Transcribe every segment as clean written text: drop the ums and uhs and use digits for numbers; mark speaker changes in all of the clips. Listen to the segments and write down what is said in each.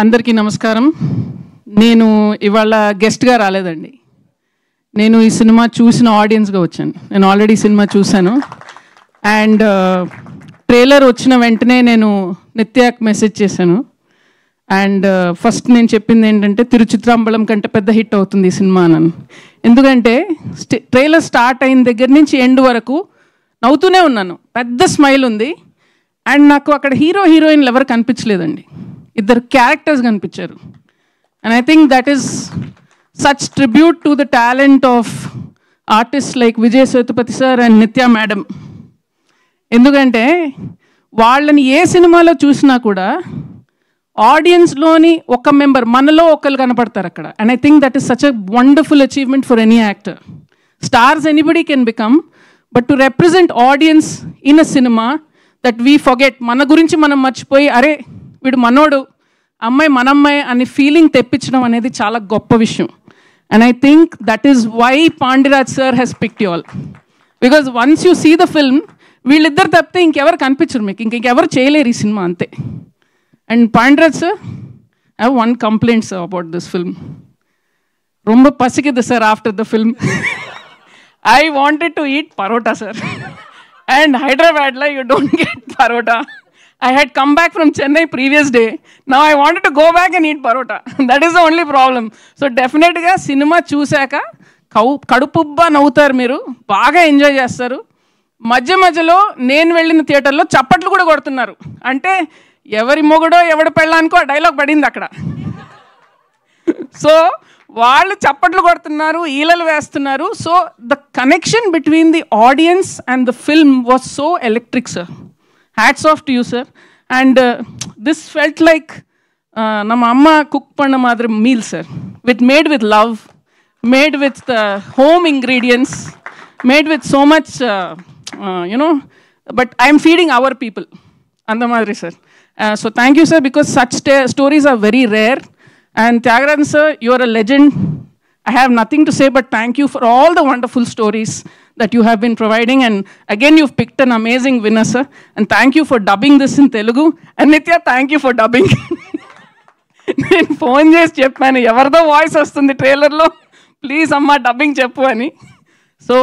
Speaker 1: అందరికీ నమస్కారం. నేను ఇవాళ గెస్ట్గా రాలేదండి. నేను ఈ సినిమా చూసిన ఆడియన్స్గా వచ్చాను. నేను ఆల్రెడీ సినిమా చూశాను. అండ్ ట్రైలర్ వచ్చిన వెంటనే నేను నిత్యాకి మెసేజ్ చేశాను. అండ్ ఫస్ట్ నేను చెప్పింది ఏంటంటే తిరుచిత్రాంబలం కంటే పెద్ద హిట్ అవుతుంది ఈ సినిమా అని. ఎందుకంటే ట్రైలర్ స్టార్ట్ అయిన దగ్గర నుంచి ఎండ్ వరకు నవ్వుతూనే ఉన్నాను. పెద్ద స్మైల్ ఉంది. అండ్ నాకు అక్కడ హీరో హీరోయిన్లు ఎవరు కనిపించలేదండి. ఇద్దరు క్యారెక్టర్స్ కనిపించారు. And I think that is such tribute to the talent of artist like Vijay Sethupathi sir and నిత్య మేడం. ఎందుకంటే వాళ్ళని ఏ సినిమాలో చూసినా కూడా ఆడియన్స్లోని ఒక మెంబర్, మనలో ఒకరు కనపడతారు అక్కడ. And I think that is such a wonderful achievement for any actor. Stars anybody can become, but to represent audience in a cinema that we forget, మన గురించి మనం మర్చిపోయి అరే వీడు మనోడు, అమ్మాయి మనమ్మాయి అనే ఫీలింగ్ తెప్పించడం అనేది చాలా గొప్ప విషయం. And I think that is why Pandiraj sir has picked you all. Because once you see the film, వీళ్ళిద్దరు తప్పితే ఇంకెవరు కనిపించరు మీకు, ఇంకెవరు చేయలేరు ఈ సినిమా అంతే. And Pandiraj sir, I have one complaint sir about this film. ரொம்ப పసికిద్దు sir after the film. I wanted to eat parotta sir. And హైదరాబాద్లో you don't get parotta. I had come back from Chennai previous day. Now I wanted to go back and eat parota. That is the only problem. So definitely cinema చూసాక కడుపుబ్బా నవ్వుతారు, మీరు బాగా enjoy చేస్తారు. మధ్య మధ్యలో నేను వెళ్ళిన థియేటర్లో చప్పట్లు కూడా కొడుతున్నారు. అంటే ఎవరి మొగుడో ఎవడి పెళ్ళానికో ఆ డైలాగ్ పడింది అక్కడ. సో వాళ్ళు చప్పట్లు కొడుతున్నారు, ఈలలు వేస్తున్నారు. So the connection between the audience and the film was so electric sir. Hats off to you, sir. And this felt like nama amma cook panna madri meal, sir. Made with love, made with home ingredients, made with so much, but I'm feeding our people. Anda madri, sir. So thank you, sir, because such stories are very rare. And Tyagarajan, sir, you are a legend. I have nothing to say but thank you for all the wonderful stories that you have been providing. And again, you've picked an amazing winner, sir. And thank you for dubbing this in Telugu. And Nitya, thank you for dubbing. నేను phone చేసి చెప్పాను, ఎవరిదో voice వస్తుంది ట్రైలర్లో, please అమ్మా dubbing చెప్పు అని. So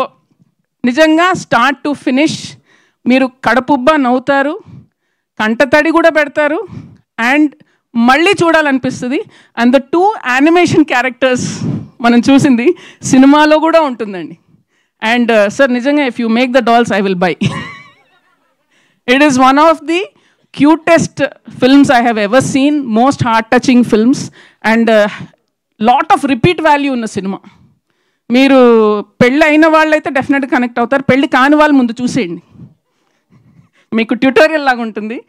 Speaker 1: నిజంగా స్టార్ట్ టు ఫినిష్ మీరు కడుపుబ్బా నవ్వుతారు, కంటతడి కూడా పెడతారు, అండ్ మళ్ళీ చూడాలనిపిస్తుంది. అండ్ ద 2 యానిమేషన్ క్యారెక్టర్స్ మనం చూసింది సినిమాలో కూడా ఉంటుందండి. అండ్ సార్ నిజంగా if you make the dolls I will buy. It is one of the cutest films I have ever seen, most heart touching films, and lot of repeat value ఉన్న cinema. మీరు పెళ్ళి అయిన వాళ్ళైతే డెఫినెట్గా connect అవుతారు, పెళ్ళి కాని వాళ్ళు ముందు చూసేయండి, మీకు ట్యూటోరియల్ లాగా ఉంటుంది.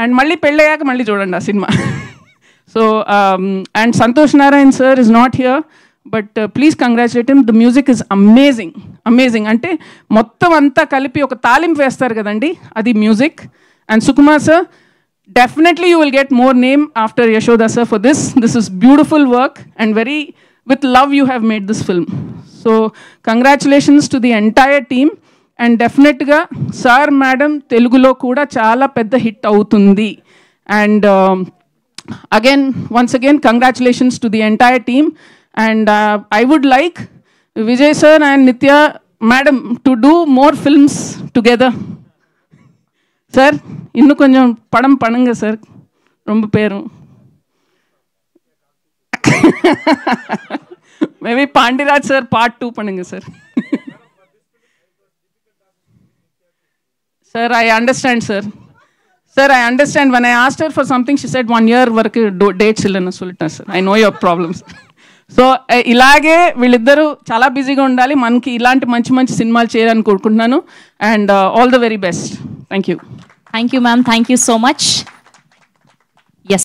Speaker 1: అండ్ మళ్ళీ పెళ్ళి అయ్యాక మళ్ళీ చూడండి ఆ cinema. So and Santosh Narayan sir is not here, but please congratulate him. The music is amazing, amazing. అంటే మొత్తం అంతా కలిపి ఒక తాలింపు వేస్తారు కదండి, అది music. And Sukumar sir, definitely you will get more name after Yashoda sir for this. This is beautiful work and very with love you have made this film. So congratulations to the entire team. And డెఫినెట్గా sir madam తెలుగులో కూడా చాలా పెద్ద hit అవుతుంది. And again once again congratulations to the entire team. And I would like Vijay sir and Nitya madam to do more films together. Sir, innu konjam padam panunga sir, romba peru. Maybe Pandiraj sir part 2 panunga sir. Sir, I understand sir. Sir, I understand. When I asked her for something, she said 1 year varaku dates illana sollita sir. I know your problems. So ఇలాగే వీళ్ళిద్దరూ చాలా బిజీగా ఉండాలి, మనకి ఇలాంటి మంచి మంచి సినిమాలు చేయాలని కోరుకుంటున్నాను. And all the very best. Thank you.
Speaker 2: Thank you ma'am, thank you so much.